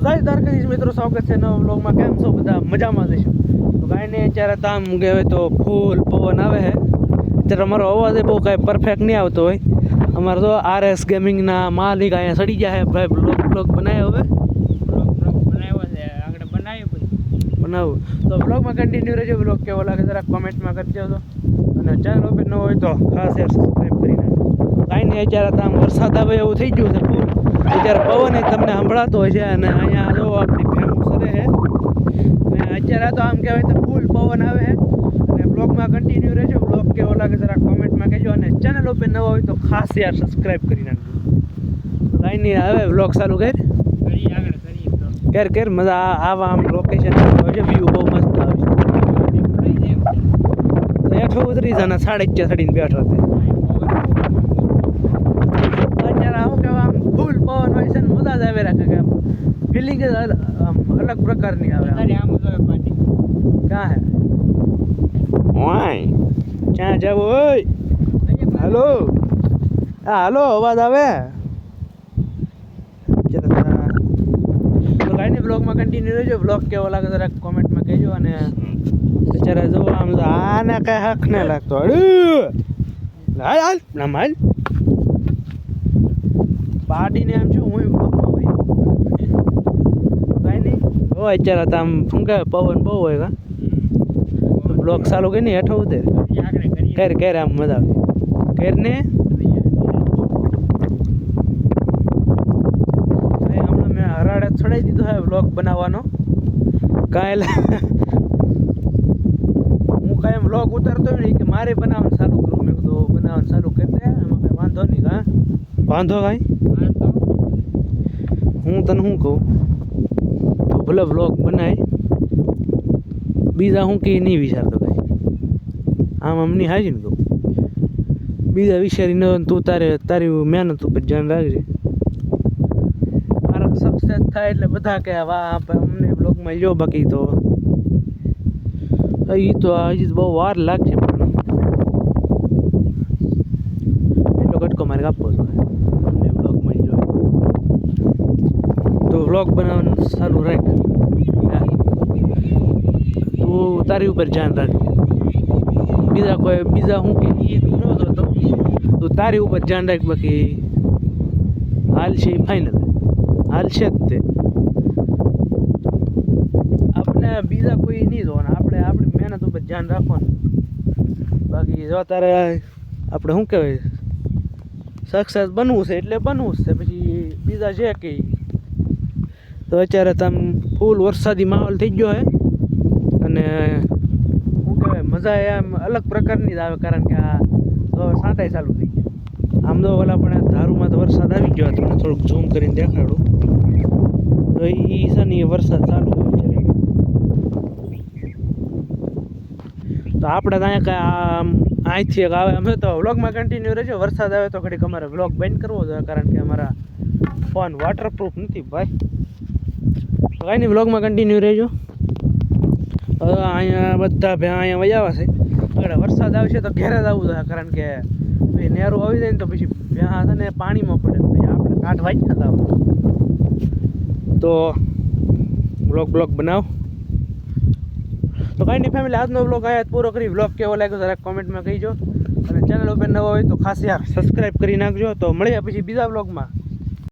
Guys Dwarkadhish મિત્રો, સ્વાગત છે નવા વ્લોગમાં. કેમ છો બધા? મજામાં જઈશું. તો કાંઈ નહીં, અત્યારે તામ કહેવાય તો ફૂલ પવન આવે છે. અત્યારે અમારો અવાજ બહુ કાંઈ પરફેક્ટ નહીં આવતો હોય. અમારે તો RS ગેમિંગના માલિક અહીંયા સડી ગયા છે ભાઈ. બ્લોગ બનાવ્યો હવે બનાવું તો બ્લોગમાં કન્ટિન્યુ રહેજો. બ્લોગ કેવો લાગે જરાક કોમેન્ટમાં કરજો તો, અને ચેનલ ઉપર ન હોય તો ખાસ સબસ્ક્રાઈબ કરી નાખજો. કાંઈ નહીં, અત્યારે તામ વરસાદ આવે એવું થઈ ગયું છે ફૂલ. અત્યારે પવન તમને સંભળાતો હોય છે, અને અહીંયા જો આપણી ફેમસ સરે છે. અને અત્યારે તો આમ કહેવાય તો ફૂલ પવન આવે છે. અને બ્લોગમાં કન્ટિન્યુ રહેજો. બ્લોગ કેવો લાગે જરાક કોમેન્ટમાં કહેજો, અને ચેનલ ઉપર નવો હોય તો ખાસ સબસ્ક્રાઈબ કરી નાખજો. કાંઈ નહીં, હવે બ્લોગ ચાલુ કર મજા આવા આમ લોકેશન હોય છે, વ્યૂ બહુ મસ્ત આવે છે. બેઠો ઉતરી જાને 4:30 ચડીને બેઠો છે. અત્યારે આવું કે આમ ફૂલ પવન હોય છે ને મજા જ આવે રાખે કે આમ ફિલિંગ જ આમ અલગ પ્રકારની આવે. ક્યાં હે ઓય ક્યાં જાવ ઓય? હાલો હા હાલો, અવાજ આવે? બ્લોગમાં કન્ટિન્યુ રહેજો. બ્લોગ કેવો લાગે જરાક કોમેન્ટમાં કહેજો. અને અત્યારે જો આમ આને કાંઈ હક ના લાગતો. હાલ નામ હાલ પાડીને આમ છું હું બ્લોગમાં હોય. કાંઈ નહીં, હોય અત્યારે તો આમ શું કહે પવન બહુ હોય. કા બ્લોગ ચાલુ કરીને હેઠો ઉતર કર આમ મજા આવે કરને. છોડાઈ દીધો હે વ્લોગ બનાવવાનો. કાંઈ હું કાંઈ વ્લોગ ઉતારતો નહીં કે મારે બનાવવાનું ચાલુ કરું. મેં કીધું બનાવવાનું ચાલુ કરી દે, એમાં કાંઈ વાંધો નહીં. કાં વાંધો કાંઈ હું તને શું કહું, તો ભલે વ્લોગ બનાય, બીજા હું કે નહીં વિચારતો કાંઈ. આમ નહીં હાજી ને કહું, બીજા વિચારીને તું તારી મહેનત ઉપર ધ્યાન રાખજે. સક્સેસ થાય એટલે બધા કે વાહ અમને બ્લોગમાં લ્યો. બાકી તો એ તો હજી બહુ વાર લાગશે, પણ એટલો કટકો મારે કાપવો છે અમને બ્લોગમાં લ્યો. તો બ્લોગ બનાવવાનું સારું રાખ. તું તારી ઉપર ધ્યાન રાખ. બીજા હું કે એ તું ન જોતો, તું તારી ઉપર ધ્યાન રાખ. બાકી હાલ છે ફાઇનલ હાલશે જ તે. આપણે બીજા કોઈ નહીં જોવાના, આપણે આપણી મહેનત ઉપર ધ્યાન રાખવાનું. બાકી જો તારે આપણે શું કહેવાય સક્સેસ બનવું છે એટલે બનવું જ છે. પછી બીજા છે કે તો અત્યારે તમે ફૂલ વરસાદી માહોલ થઈ ગયો છે. અને શું કહેવાય મજા એમ અલગ પ્રકારની જ આવે, કારણ કે આ તો સાંટાઈ ચાલુ થઈ ગયા. આમ તો ઓલા પણ ધારુમાં તો વરસાદ આવી ગયો. તમને થોડુંક ઝૂમ કરીને દેખાડું તો એ છે ને વરસાદ ચાલુ હોય છે. તો આપણે ત્યાં કાંઈ અહીંથી એક આવે અમે તો વ્લોગમાં કન્ટિન્યુ રહેજો. વરસાદ આવે તો ઘડીક અમારે વ્લોગ બંધ કરવો જોઈએ, કારણ કે અમારા ફોન વોટરપ્રૂફ નથી ભાઈ. તો કાંઈ નહીં, વ્લોગમાં કન્ટિન્યુ રહેજો. અહીંયા બધા અહીંયા વજાવા છે. આગળ વરસાદ આવશે તો ઘેરે જ આવવું જોઈએ, કારણ કે નેરું આવી જાય ને તો પછી ભેંસ છે ને પાણીમાં પડે, પછી આપણે કાંઠ વાંચ્યા હતા. તો બ્લોગ બનાવ. તો કાંઈ નહીં ફેમિલી, આજનો બ્લોગ અહીંયા પૂરો કરી. બ્લોગ કેવો લાગ્યો જરાક કોમેન્ટમાં કહીજો, અને ચેનલ ઉપર નવો હોય તો ખાસ સબસ્ક્રાઈબ કરી નાખજો. તો મળીએ પછી બીજા બ્લોગમાં.